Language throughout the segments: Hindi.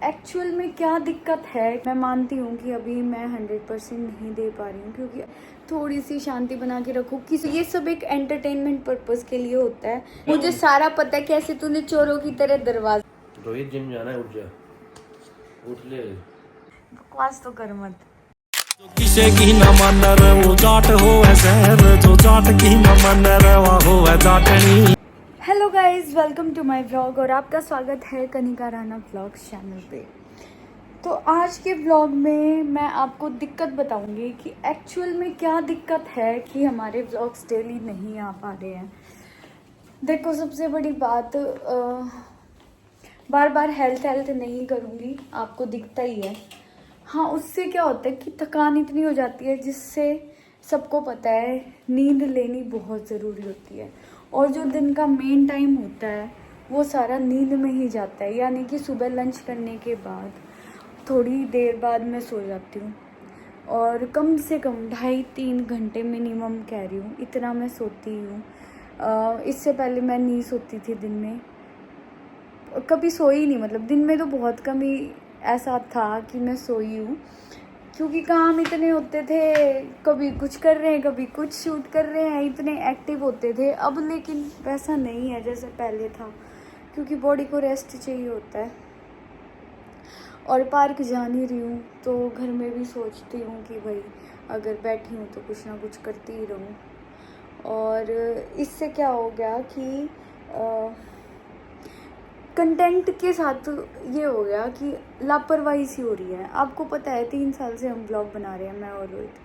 एक्चुअल में क्या दिक्कत है। मैं मानती हूँ कि अभी मैं 100% नहीं दे पा रही हूँ, क्योंकि थोड़ी सी शांति बना के रखो कि ये सब एक एंटरटेनमेंट पर्पस के लिए होता है। मुझे सारा पता है कैसे तूने चोरों की तरह दरवाजा। रोहित जिम जाना है, उठ जा, उठ ले। बकवास तो कर मत। किसे की न मन रे वो जाट हो शहर जो जाट की न मन रे वो हो जाटनी। Hello guys, welcome to my vlog और आपका स्वागत है कनिका राणा व्लॉग्स चैनल पे। तो आज के व्लॉग में मैं आपको दिक्कत बताऊंगी कि एक्चुअल में क्या दिक्कत है कि हमारे व्लॉग्स डेली नहीं आ पा रहे हैं। देखो, सबसे बड़ी बात, बार बार हेल्थ नहीं करूँगी, आपको दिखता ही है। हाँ, उससे क्या होता है कि थकान इतनी हो जाती है, जिससे सबको पता है नींद लेनी बहुत ज़रूरी होती है। और जो दिन का मेन टाइम होता है वो सारा नींद में ही जाता है, यानी कि सुबह लंच करने के बाद थोड़ी देर बाद मैं सो जाती हूँ। और कम से कम 2.5-3 घंटे मिनिमम कह रही हूँ, इतना मैं सोती हूँ। इससे पहले मैं नहीं सोती थी दिन में, कभी सोई नहीं, मतलब दिन में तो बहुत कम ही ऐसा था कि मैं सोई हूँ, क्योंकि काम इतने होते थे, कभी कुछ कर रहे हैं कभी कुछ शूट कर रहे हैं, इतने एक्टिव होते थे। अब लेकिन वैसा नहीं है जैसे पहले था, क्योंकि बॉडी को रेस्ट चाहिए होता है। और पार्क जा नहीं रही हूँ तो घर में भी सोचती हूँ कि भाई अगर बैठी हूँ तो कुछ ना कुछ करती ही रहूँ। और इससे क्या हो गया कि कंटेंट के साथ ये हो गया कि लापरवाही सी हो रही है। आपको पता है 3 साल से हम व्लॉग बना रहे हैं, मैं और रोहित।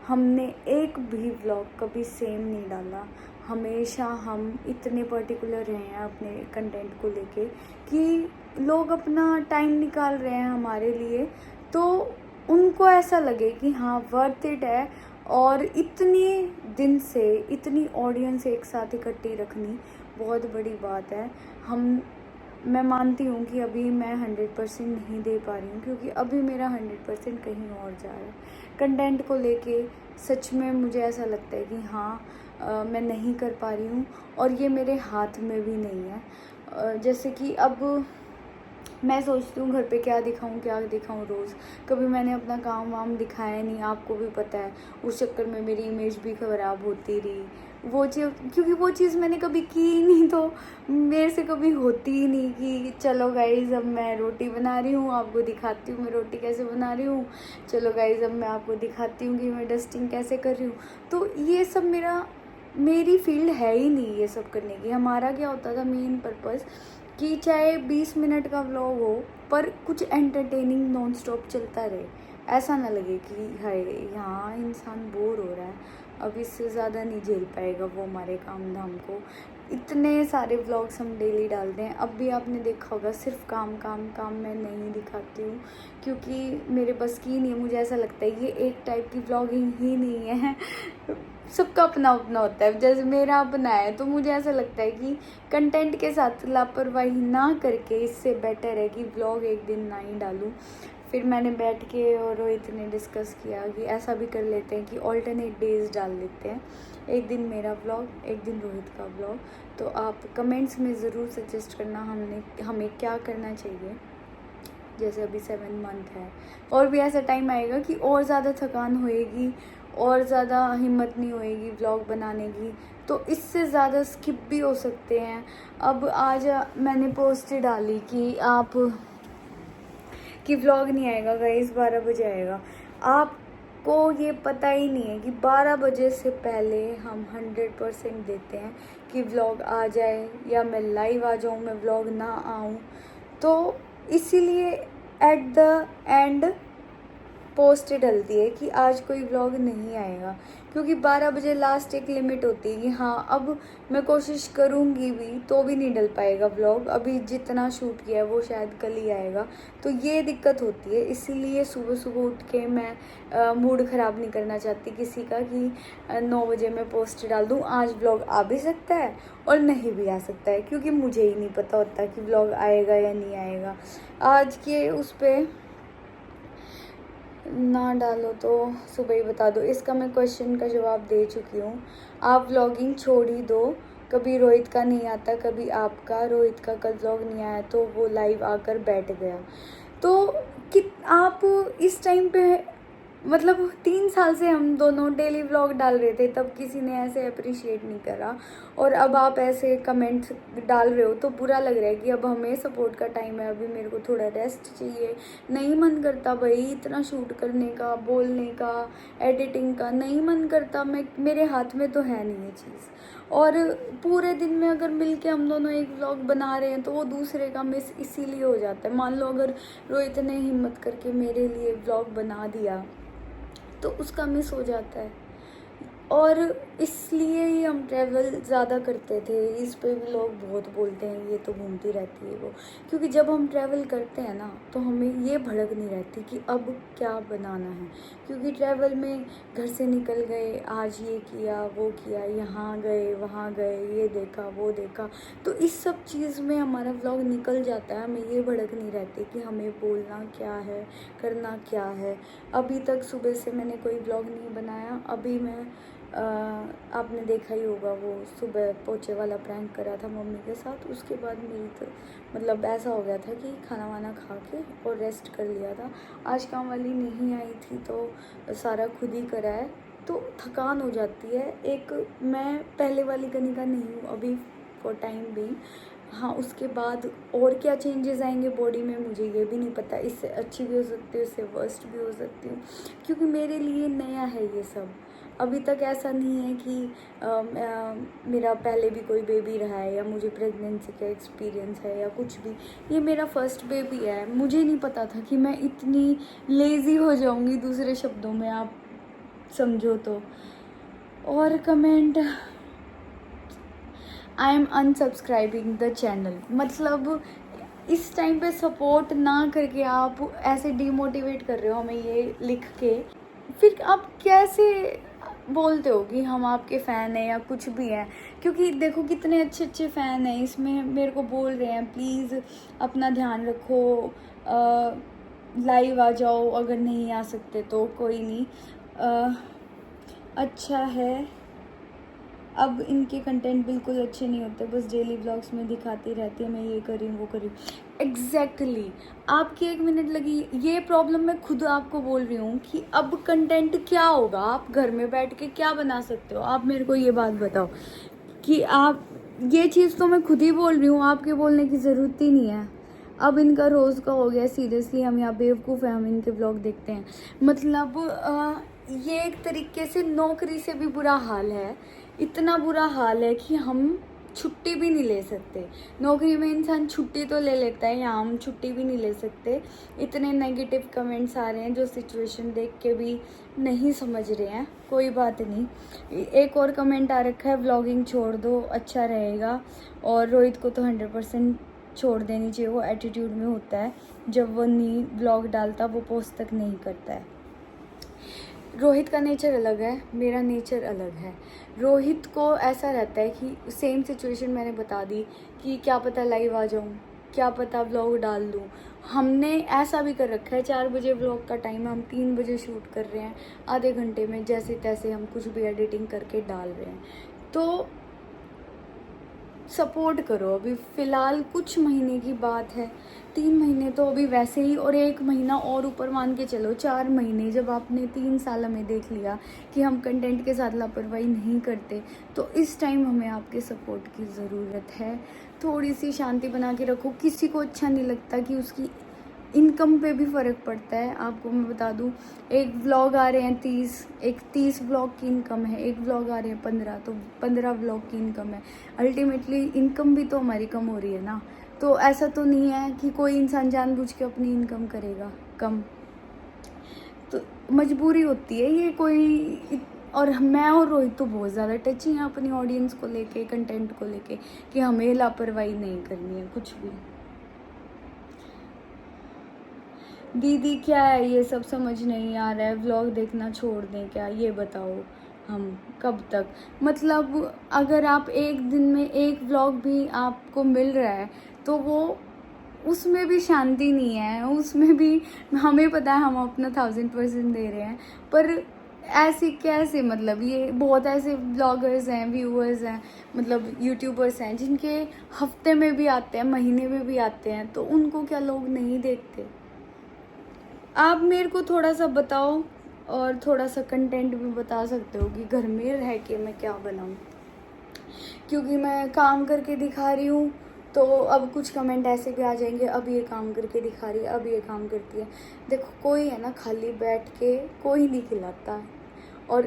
हमने एक भी व्लॉग कभी सेम नहीं डाला। हमेशा हम इतने पर्टिकुलर रहे हैं अपने कंटेंट को लेके कि लोग अपना टाइम निकाल रहे हैं हमारे लिए, तो उनको ऐसा लगे कि हाँ वर्थ इट है। और इतनी दिन से इतनी ऑडियंस एक साथ इकट्ठी रखनी बहुत बड़ी बात है। मैं मानती हूँ कि अभी मैं 100% नहीं दे पा रही हूँ, क्योंकि अभी मेरा 100% कहीं और जा रहा है। कंटेंट को लेके सच में मुझे ऐसा लगता है कि हाँ मैं नहीं कर पा रही हूँ, और ये मेरे हाथ में भी नहीं है। जैसे कि अब मैं सोचती हूँ घर पे क्या दिखाऊँ रोज़। कभी मैंने अपना काम वाम दिखाया नहीं, आपको भी पता है। उस चक्कर में मेरी इमेज भी ख़राब होती रही, वो चीज़, क्योंकि वो चीज़ मैंने कभी की ही नहीं, तो मेरे से कभी होती ही नहीं कि चलो गाइज़ अब मैं रोटी बना रही हूँ, आपको दिखाती हूँ मैं रोटी कैसे बना रही हूँ। चलो गाइज़ अब मैं आपको दिखाती हूँ कि मैं डस्टिंग कैसे कर रही हूँ। तो ये सब मेरी फील्ड है ही नहीं ये सब करने की। हमारा क्या होता था मेन पर्पस कि चाहे 20 मिनट का व्लॉग हो, पर कुछ एंटरटेनिंग नॉन स्टॉप चलता रहे। ऐसा ना लगे कि हाय यहाँ इंसान बोर हो रहा है, अब इससे ज़्यादा नहीं झेल पाएगा वो हमारे काम धाम को। इतने सारे व्लॉग्स हम डेली डालते हैं। अब भी आपने देखा होगा सिर्फ काम काम काम मैं नहीं दिखाती हूँ, क्योंकि मेरे बस की नहीं है। मुझे ऐसा लगता है ये एक टाइप की व्लॉगिंग ही नहीं है। सबका अपना अपना होता है, जैसे मेरा अपना है, तो मुझे ऐसा लगता है कि कंटेंट के साथ लापरवाही ना करके इससे बेटर है कि व्लॉग एक दिन ना ही डालूँ। फिर मैंने बैठ के और रोहित ने डिस्कस किया कि ऐसा भी कर लेते हैं कि ऑल्टरनेट डेज डाल लेते हैं, एक दिन मेरा व्लॉग एक दिन रोहित का व्लॉग। तो आप कमेंट्स में ज़रूर सजेस्ट करना हमें क्या करना चाहिए। जैसे अभी 7 मंथ है, और भी ऐसा टाइम आएगा कि और ज़्यादा थकान होएगी और ज़्यादा हिम्मत नहीं होएगी व्लॉग बनाने की, तो इससे ज़्यादा स्किप भी हो सकते हैं। अब आज मैंने पोस्ट डाली कि व्लॉग नहीं आएगा गाइस, 12 बजे आएगा। आपको ये पता ही नहीं है कि 12 बजे से पहले हम 100% देते हैं कि व्लॉग आ जाए, या मैं लाइव आ जाऊँ, मैं व्लॉग ना आऊँ। तो इसीलिए एट द एंड पोस्ट डलती है कि आज कोई व्लॉग नहीं आएगा, क्योंकि 12 बजे लास्ट एक लिमिट होती है कि हाँ अब मैं कोशिश करूँगी भी तो भी नहीं डल पाएगा व्लॉग। अभी जितना शूट किया है वो शायद कल ही आएगा, तो ये दिक्कत होती है। इसीलिए सुबह सुबह उठ के मैं मूड ख़राब नहीं करना चाहती किसी का कि 9 बजे मैं पोस्ट डाल दूँ। आज व्लॉग आ भी सकता है और नहीं भी आ सकता है, क्योंकि मुझे ही नहीं पता होता कि व्लॉग आएगा या नहीं आएगा। आज के उस पर ना डालो तो सुबह ही बता दो, इसका मैं क्वेश्चन का जवाब दे चुकी हूँ। आप व्लॉगिंग छोड़ ही दो, कभी रोहित का नहीं आता कभी आपका। रोहित का कल व्लॉग नहीं आया तो वो लाइव आकर बैठ गया। तो कि आप इस टाइम पे मतलब 3 साल से हम दोनों डेली व्लॉग डाल रहे थे, तब किसी ने ऐसे अप्रिशिएट नहीं करा, और अब आप ऐसे कमेंट्स डाल रहे हो तो बुरा लग रहा है कि अब हमें सपोर्ट का टाइम है, अभी मेरे को थोड़ा रेस्ट चाहिए, नहीं मन करता भाई इतना शूट करने का, बोलने का, एडिटिंग का, नहीं मन करता, मेरे हाथ में तो है नहीं ये चीज़। और पूरे दिन में अगर मिलके हम दोनों एक व्लॉग बना रहे हैं तो वो दूसरे का मिस इसीलिए हो जाता है। मान लो अगर रोहित ने हिम्मत करके मेरे लिए व्लॉग बना दिया तो उसका मिस हो जाता है, और इसलिए ही हम ट्रैवल ज़्यादा करते थे। इस पे भी लोग बहुत बोलते हैं ये तो घूमती रहती है वो, क्योंकि जब हम ट्रैवल करते हैं ना तो हमें ये भड़क नहीं रहती कि अब क्या बनाना है, क्योंकि ट्रैवल में घर से निकल गए, आज ये किया वो किया, यहाँ गए वहाँ गए, ये देखा वो देखा, तो इस सब चीज़ में हमारा व्लॉग निकल जाता है। हमें ये भड़क नहीं रहती कि हमें बोलना क्या है, करना क्या है। अभी तक सुबह से मैंने कोई व्लॉग नहीं बनाया। अभी मैं आपने देखा ही होगा वो सुबह पोछे वाला प्रैंक करा था मम्मी के साथ, उसके बाद मेरी तो मतलब ऐसा हो गया था कि खाना वाना खा के और रेस्ट कर लिया था। आज काम वाली नहीं आई थी तो सारा खुद ही करा है, तो थकान हो जाती है। एक मैं पहले वाली कनिका नहीं हूँ अभी फॉर टाइम बीइंग। हाँ, उसके बाद और क्या चेंजेस आएंगे बॉडी में मुझे ये भी नहीं पता। इससे अच्छी भी हो सकती है, इससे वर्स्ट भी हो सकती हूँ, क्योंकि मेरे लिए नया है ये सब। अभी तक ऐसा नहीं है कि मेरा पहले भी कोई बेबी रहा है या मुझे प्रेगनेंसी का एक्सपीरियंस है या कुछ भी। ये मेरा फर्स्ट बेबी है। मुझे नहीं पता था कि मैं इतनी लेज़ी हो जाऊँगी, दूसरे शब्दों में आप समझो तो। और comment, I am अनसब्सक्राइबिंग the channel, मतलब इस टाइम पे सपोर्ट ना करके आप ऐसे डिमोटिवेट कर रहे हो हमें ये लिख के, फिर आप कैसे बोलते हो कि हम आपके फ़ैन हैं या कुछ भी हैं। क्योंकि देखो कितने अच्छे अच्छे फ़ैन हैं, इसमें मेरे को बोल रहे हैं प्लीज़ अपना ध्यान रखो, लाइव आ जाओ, अगर नहीं आ सकते तो कोई नहीं, अच्छा है। अब इनके कंटेंट बिल्कुल अच्छे नहीं होते, बस डेली व्लॉग्स में दिखाती रहती है मैं ये करी वो करी। एग्जैक्टली आपकी 1 मिनट लगी, ये प्रॉब्लम मैं खुद आपको बोल रही हूँ कि अब कंटेंट क्या होगा, आप घर में बैठ के क्या बना सकते हो। आप मेरे को ये बात बताओ कि आप, ये चीज़ तो मैं खुद ही बोल रही हूँ, आपके बोलने की ज़रूरत ही नहीं है। अब इनका रोज़ का हो गया, सीरियसली हम यहाँ बेवकूफ़ हैं, हम इनके व्लॉग देखते हैं। मतलब ये एक तरीके से नौकरी से भी बुरा हाल है। इतना बुरा हाल है कि हम छुट्टी भी नहीं ले सकते। नौकरी में इंसान छुट्टी तो ले लेता है, यहाँ हम छुट्टी भी नहीं ले सकते। इतने नेगेटिव कमेंट्स आ रहे हैं जो सिचुएशन देख के भी नहीं समझ रहे हैं। कोई बात नहीं। एक और कमेंट आ रखा है, व्लॉगिंग छोड़ दो अच्छा रहेगा, और रोहित को तो 100% छोड़ देनी चाहिए। वो एटीट्यूड में होता है, जब वो नहीं व्लॉग डालता वो पोस्ट तक नहीं करता है। रोहित का नेचर अलग है, मेरा नेचर अलग है। रोहित को ऐसा रहता है कि सेम सिचुएशन मैंने बता दी कि क्या पता लाइव आ जाऊँ, क्या पता व्लॉग डाल दूँ। हमने ऐसा भी कर रखा है, 4 बजे व्लॉग का टाइम है, हम 3 बजे शूट कर रहे हैं, आधे घंटे में जैसे तैसे हम कुछ भी एडिटिंग करके डाल रहे हैं। तो सपोर्ट करो। अभी फ़िलहाल कुछ महीने की बात है, 3 महीने तो अभी वैसे ही, और 1 महीना और ऊपर मान के चलो 4 महीने। जब आपने 3 साल हमें देख लिया कि हम कंटेंट के साथ लापरवाही नहीं करते, तो इस टाइम हमें आपके सपोर्ट की ज़रूरत है। थोड़ी सी शांति बना के रखो। किसी को अच्छा नहीं लगता कि उसकी इनकम पे भी फ़र्क पड़ता है। आपको मैं बता दूं, एक व्लॉग आ रहे हैं 30 व्लॉग की इनकम है, एक व्लॉग आ रहे हैं 15, तो 15 व्लॉग की इनकम है। अल्टीमेटली इनकम भी तो हमारी कम हो रही है ना। तो ऐसा तो नहीं है कि कोई इंसान जानबूझ के अपनी इनकम करेगा कम, तो मजबूरी होती है ये कोई। और मैं और रोहित तो बहुत ज़्यादा टची हैं अपनी ऑडियंस को लेके, कंटेंट को लेके, कि हमें लापरवाही नहीं करनी है कुछ भी। दीदी क्या है ये सब समझ नहीं आ रहा है, व्लॉग देखना छोड़ दें क्या, ये बताओ हम कब तक। मतलब अगर आप एक दिन में एक व्लॉग भी आपको मिल रहा है तो वो, उसमें भी शांति नहीं है, उसमें भी हमें पता है हम अपना 1000% दे रहे हैं, पर ऐसे कैसे। मतलब ये बहुत ऐसे ब्लॉगर्स हैं, व्यूअर्स हैं, मतलब यूट्यूबर्स हैं जिनके हफ्ते में भी आते हैं, महीने में भी आते हैं, तो उनको क्या लोग नहीं देखते। आप मेरे को थोड़ा सा बताओ और थोड़ा सा कंटेंट भी बता सकते हो कि घर में रह के मैं क्या बनाऊँ, क्योंकि मैं काम करके दिखा रही हूँ तो अब कुछ कमेंट ऐसे भी आ जाएंगे, अब ये काम करके दिखा रही है, अब ये काम करती है। देखो कोई है ना खाली बैठ के कोई नहीं खिलाता है। और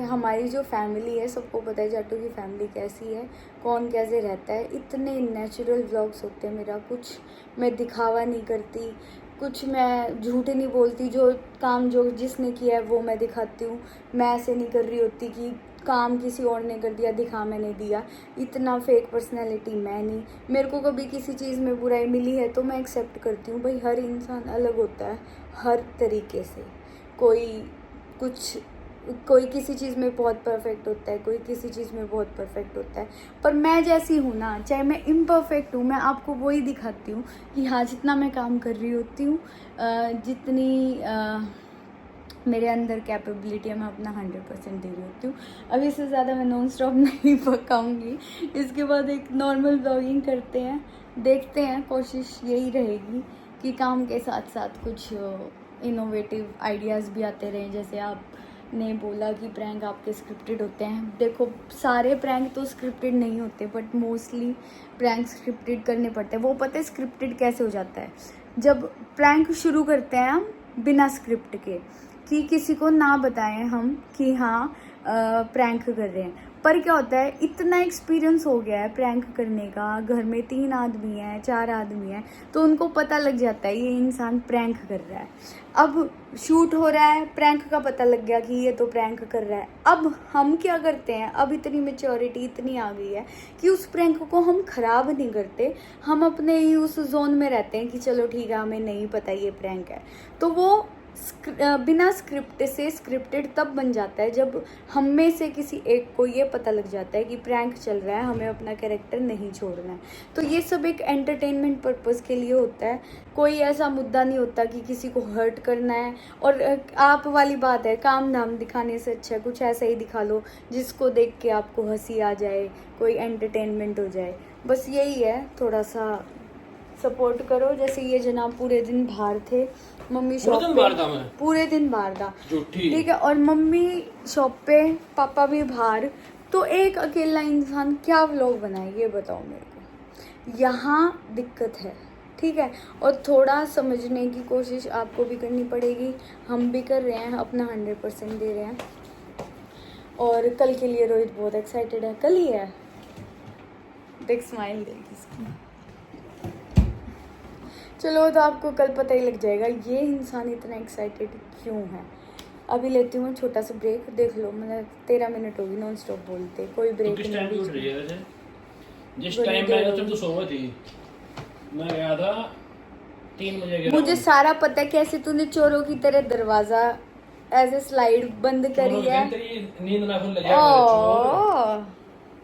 हमारी जो फैमिली है सबको पता है जाटू की फैमिली कैसी है, कौन कैसे रहता है। इतने नेचुरल व्लॉग्स होते हैं मेरा, कुछ मैं दिखावा नहीं करती, कुछ मैं झूठ नहीं बोलती, जो काम जो जिसने किया है वो मैं दिखाती हूँ। मैं ऐसे नहीं कर रही होती कि काम किसी और ने कर दिया दिखा मैंने दिया। इतना फेक पर्सनैलिटी मैं नहीं। मेरे को कभी किसी चीज़ में बुराई मिली है तो मैं एक्सेप्ट करती हूँ। भाई हर इंसान अलग होता है हर तरीके से, कोई किसी चीज़ में बहुत परफेक्ट होता है, कोई किसी चीज़ में बहुत परफेक्ट होता है। पर मैं जैसी हूँ ना, चाहे मैं इम्परफेक्ट हूँ, मैं आपको वही दिखाती हूँ कि हाँ जितना मैं काम कर रही होती हूँ, जितनी मेरे अंदर कैपेबिलिटी है मैं अपना 100% दे रही होती हूँ। अब इससे ज़्यादा मैं नॉन स्टॉप नहीं पकाऊँगी। इसके बाद एक नॉर्मल ब्लॉगिंग करते हैं, देखते हैं। कोशिश यही रहेगी कि काम के साथ साथ कुछ इनोवेटिव आइडियाज़ भी आते रहें। जैसे आपने बोला कि प्रैंक आपके स्क्रिप्टेड होते हैं, देखो सारे प्रैंक तो स्क्रिप्टेड नहीं होते, बट मोस्टली प्रैंक स्क्रिप्टेड करने पड़ते हैं। वो पता है स्क्रिप्टेड कैसे हो जाता है, जब प्रैंक शुरू करते हैं हम बिना स्क्रिप्ट के, कि किसी को ना बताएं हम कि हाँ प्रैंक कर रहे हैं। पर क्या होता है, इतना एक्सपीरियंस हो गया है प्रैंक करने का, घर में 3 आदमी हैं 4 आदमी हैं, तो उनको पता लग जाता है ये इंसान प्रैंक कर रहा है। अब शूट हो रहा है, प्रैंक का पता लग गया कि ये तो प्रैंक कर रहा है। अब हम क्या करते हैं, अब इतनी मैच्योरिटी इतनी आ गई है कि उस प्रैंक को हम ख़राब नहीं करते, हम अपने ही उस जोन में रहते हैं कि चलो ठीक है हमें नहीं पता ये प्रैंक है। तो वो बिना स्क्रिप्ट से स्क्रिप्टेड तब बन जाता है जब हम में से किसी एक को ये पता लग जाता है कि प्रैंक चल रहा है, हमें अपना कैरेक्टर नहीं छोड़ना है। तो ये सब एक एंटरटेनमेंट पर्पस के लिए होता है, कोई ऐसा मुद्दा नहीं होता कि किसी को हर्ट करना है। और आप वाली बात है, काम धाम दिखाने से अच्छा है कुछ ऐसा ही दिखा लो जिसको देख के आपको हंसी आ जाए, कोई एंटरटेनमेंट हो जाए। बस यही है, थोड़ा सा सपोर्ट करो। जैसे ये जनाब पूरे दिन बाहर थे, मम्मी शॉप पे, पूरे दिन बाहर था, ठीक है, और मम्मी शॉप पे, पापा भी बाहर। तो एक अकेला इंसान क्या व्लॉग बनाए ये बताओ मेरे को, यहाँ दिक्कत है, ठीक है। और थोड़ा समझने की कोशिश आपको भी करनी पड़ेगी, हम भी कर रहे हैं, अपना 100% दे रहे हैं। और कल के लिए रोहित बहुत एक्साइटेड है, कल ही है, देख स्माइल देख इसकी। चलो तो आपको कल पता ही लग जाएगा ये इंसान इतना एक्साइटेड क्यों है। अभी लेती हूँ मैं छोटा सा ब्रेक, देख लो मैंने 13 मिनट होगी नॉन स्टॉप बोलते, कोई ब्रेक किस नहीं। टाइम उठ रही है वैसे? जिस टाइम मैं गया तो सो गई थी, मैं गया था 3 बजे गया। मुझे सारा पता है कैसे तूने चोरों की तरह दरवाजा ऐसे स्लाइड बंद करी है। नींद ना खुल जाए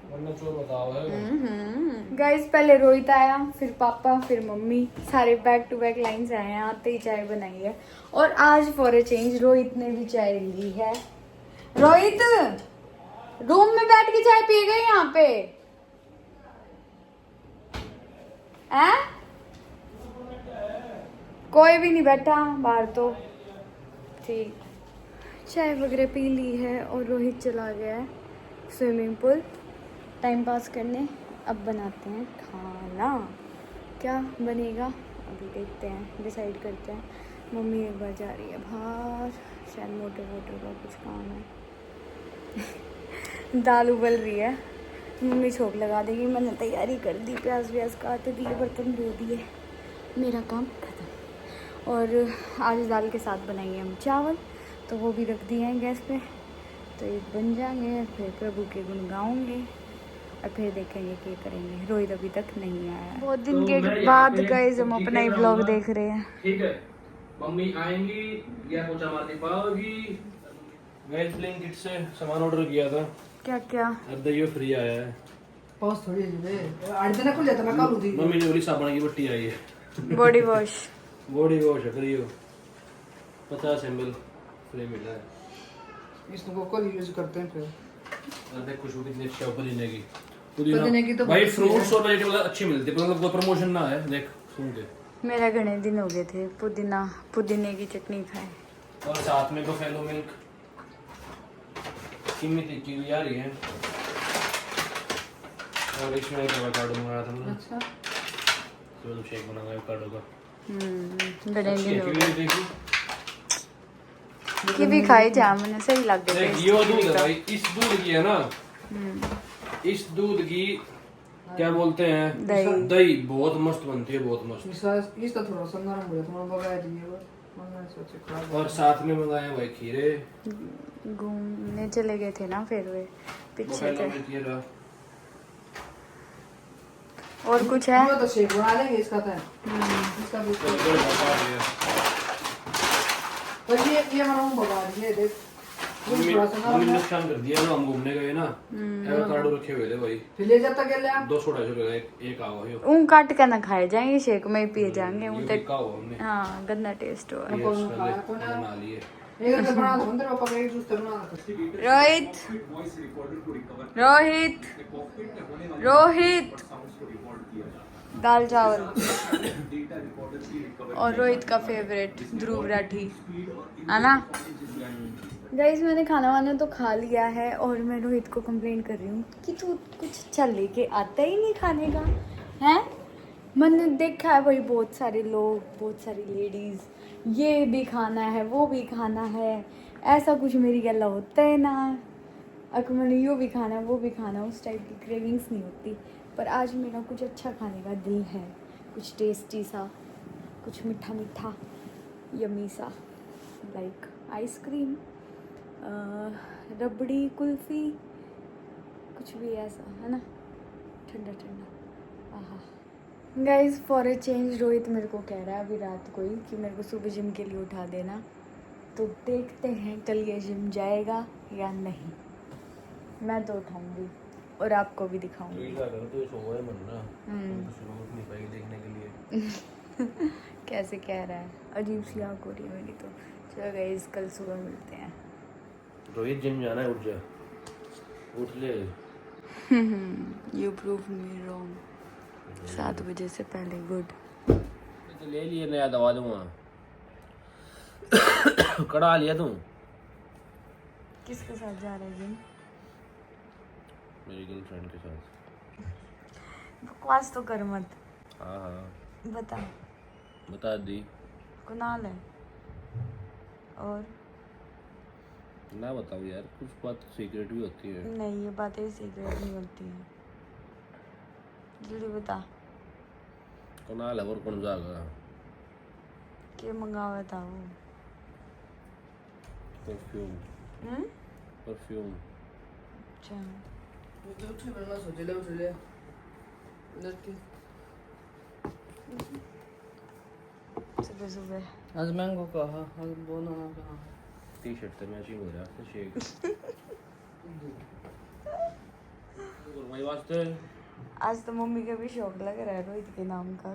वरना चोर बताओ है। गाइस पहले रोहित आया, फिर पापा, फिर मम्मी, सारे बैक टू बैक लाइन से आए हैं, आते ही चाय बनाई है। और आज फॉर अ चेंज रोहित ने भी चाय ली है। रोहित रूम में बैठ के चाय पिएगा यहाँ पे हैं? कोई भी नहीं बैठा बाहर तो, ठीक। चाय वगैरह पी ली है और रोहित चला गया है स्विमिंग पूल टाइम पास करने। अब बनाते हैं खाना, क्या बनेगा अभी देखते हैं, डिसाइड करते हैं। मम्मी एक बार जा रही है बाहर, शायद मोटर का कुछ काम है। दाल उबल रही है, मम्मी छोंक लगा देगी। मैंने तैयारी कर दी, प्याज व्याज काट दिए, बर्तन धो दिए, मेरा काम खत्म। और आज दाल के साथ बनाएंगे हम चावल, तो वो भी रख दिए हैं गैस पे, तो ये बन जाएंगे। फिर प्रभु के गुण गाऊंगे और फिर देखेंगे क्या करेंगे। रोहित अभी तक नहीं आया, बहुत दिन के बाद गाइस हम अपना ही ब्लॉग देख रहे हैं। ठीक है, मम्मी आएंगी या पोछा मार नहीं पाओगी। मैं ब्लिंकिट से सामान ऑर्डर किया था। क्या क्या? अब ये फ्री आया है। पास थोड़ी है, 8 दिन खुल जाता मैं कल उदी। मम्मी ने बोली साबुन की बट्टी आई है, बॉडी वॉश करियो 50 ml फ्री मिला है। इसको कल यूज करते हैं। फिर देख खुशबू कितनी अच्छी है पुदीने की। पुदीने की तो भाई फ्रूट्स और वेजिटेबल अच्छी मिलती है, मतलब कोई प्रमोशन ना है। देख सुन के मेरा घने दिन हो गए थे पुदीने की चटनी खाए। और साथ में बफेलो मिल्क सीमित की हुई आ रही है। और इसमें एक एवोकाडो मंगाया था मैंने। अच्छा तो शेक बना एवोकाडो का। घने अच्छी दिन है हो किवी गए। देखी। किवी खाई जा मैंने, सही लग गई। देख ये दूध है भाई, इस दूध की है ना, इस दूध की क्या बोलते हैं, दही बहुत मस्त बनती है, बहुत मस्त। इसका थोड़ा सा नरम हो जाता है, बगाया दिए मैंने सोचा खराब। और साथ में मंगाए भाई खीरे। घूमने चले गए थे ना फिर वे पीछे थे। और कुछ है? तो शेक बना लेंगे इसका तो इसका भी पर ये मैंने बगा दिए देख। नुकसान कर दिया ना, हम घूमने गए ना, एवोकाडो रखे हुए थे भाई। फिर ले जाता क्या ले 250 रुपए का एक आवा है। ऊं काट के ना खाए जाएंगे, शेक में ही पिए जाएंगे। ऊं ये का हो हमने हाँ गंदा टेस्ट हुआ। ये बना लिए। एक तो बना दो अंदर पापा का एक जूस तो बना दो। रोहित दाल चावल। और रोहित का फेवरेट ध्रुव राठी है ना। गाइस मैंने खाना वाना तो खा लिया है और मैं रोहित को कंप्लेन कर रही हूँ कि तू कुछ चल लेके आता ही नहीं खाने का है। मैंने देखा है भाई बहुत सारे लोग, बहुत सारी लेडीज, ये भी खाना है वो भी खाना है, ऐसा कुछ मेरी गला होता है ना। अगर मैंने यो भी खाना है वो भी खाना है, उस टाइप की क्रेविंग्स नहीं होती। पर आज मेरा कुछ अच्छा खाने का दिल है, कुछ टेस्टी सा, कुछ मीठा मीठा यमी सा, लाइक आइसक्रीम, रबड़ी, कुल्फ़ी, कुछ भी ऐसा है ना, ठंडा ठंडा। आहा guys for a change Rohit मेरे को कह रहा है अभी रात को ही कि मेरे को सुबह जिम के लिए उठा देना। तो देखते हैं कल ये जिम जाएगा या नहीं। मैं तो उठाऊंगी और आपको भी दिखाऊंगी। देखने के लिए कैसे कह रहा है, अजीब सी आँख हो रही है मेरी तो। चलो गाइस कल सुबह मिलते हैं। रोहित जिम जाना है, उठ जा, उठ ले। You prove me wrong. 7 बजे से पहले गुड। तो ले लिए, नया दवा दूंगा। कड़ा लिया तू? किसके साथ जा रहे जिम? मेरी गर्लफ्रेंड के साथ। बकवास तो कर मत। हाँ हाँ बता दी। कुणाल है और ना बताओ यार, कुछ बात सीक्रेट भी होती है। नहीं ये बातें सीक्रेट नहीं होती हैं, जल्दी बता। कुणाल है और कौन जाएगा? क्या मंगावा था वो? परफ्यूम। परफ्यूम। अच्छा सुबह सुबह आज मैंगो का आज बनाना का टी शर्ट तो मैचिंग हो रहा है शेक। भाई वास्ते आज तो मम्मी का भी शौक लग रहा है रोहित के नाम का।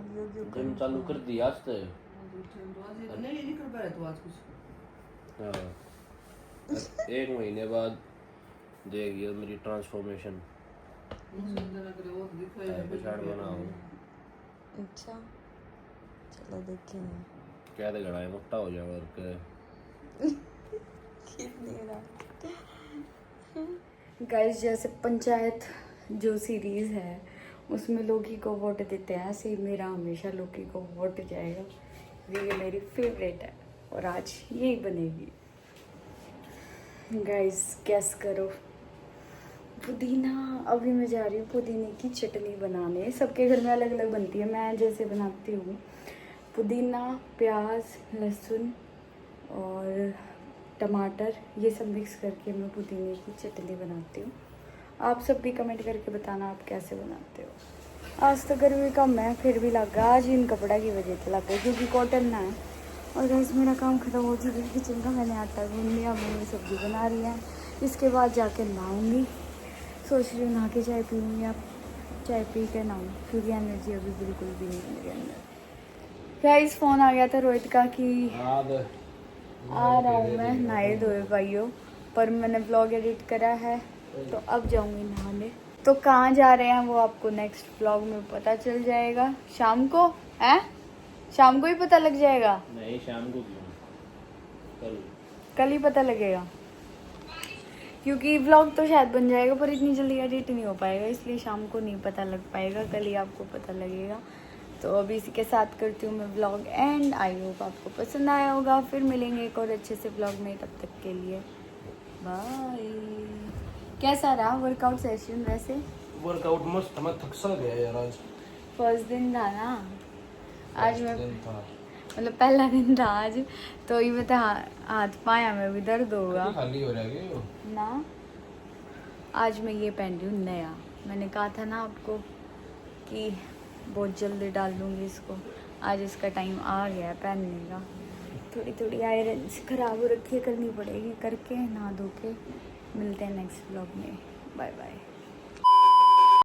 जिम चालू कर दिया आज तो। नहीं कर पा रहे तो आज कुछ। हाँ 1 महीने बाद देगी मेरी ट्रांसफॉर्मेशन। बनाओ। अच्छा चलो देखेंगे। क्या दे गड़ा है, मोटा हो जाएगा और क्या। गाइस जैसे पंचायत जो सीरीज है उसमें लोकी को वोट देते हैं, ऐसे ही मेरा हमेशा लोकी को वोट जाएगा। ये मेरी फेवरेट है और आज यही बनेगी। गाइस गैस करो। पुदीना, अभी मैं जा रही हूँ पुदीने की चटनी बनाने। सबके घर में अलग अलग बनती है, मैं जैसे बनाती हूँ पुदीना, प्याज, लहसुन और टमाटर ये सब मिक्स करके मैं पुदीने की चटनी बनाती हूँ। आप सब भी कमेंट करके बताना आप कैसे बनाते हो। आज तो गर्मी कम है फिर भी लग गया, आज इन कपड़ा की वजह से लग गया क्योंकि कॉटन ना है। और गैस मेरा काम ख़त्म हो चुका है किचन का। मैंने आटा गूंद लिया, मम्मी सब्ज़ी बना रही है। इसके बाद जाके नहाऊँगी। सोच रही हूँ नहा के चाय पीऊँगी, या चाय पी के नहाऊँ क्योंकि एनर्जी अभी बिल्कुल भी नहीं है मेरे अंदर। गाइस फ़ोन आ गया था रोहित का कि आ रहा हूँ मैं नहाए धोए भाइयों, पर मैंने व्लॉग एडिट करा है तो अब जाऊँगी नहाने। तो कहाँ जा रहे हैं वो आपको नेक्स्ट व्लॉग में पता चल जाएगा शाम को। है शाम को ही पता लग जाएगा? नहीं शाम को क्यों, कल ही पता लगेगा, क्योंकि व्लॉग तो शायद बन जाएगा पर इतनी जल्दी एडिट नहीं हो पाएगा, इसलिए शाम को नहीं पता लग पाएगा, कल ही आपको पता लगेगा। तो अभी इसी के साथ करती हूँ मैं व्लॉग एंड। आई होप आपको पसंद आया होगा। फिर मिलेंगे एक और अच्छे से व्लॉग में, तब तक के लिए बाय। कैसा रहा वर्कआउट सेशन? वैसे वर्कआउट मस्त, मैं थक सा गया यार आज। फर्स्ट दिन था ना आज, मैं दिन था, मतलब पहला दिन था आज, तो ये बता हाथ पाया में भी दर्द होगा खाली हो रहा है ना। आज मैं ये पहन रही हूँ नया, मैंने कहा था ना आपको कि बहुत जल्दी डाल दूँगी इसको, आज इसका टाइम आ गया है पहनने का। थोड़ी थोड़ी आयरन ख़राब हो रखी है, करनी पड़ेगी, करके नहा धो के मिलते हैं नेक्स्ट व्लॉग में। Bye bye.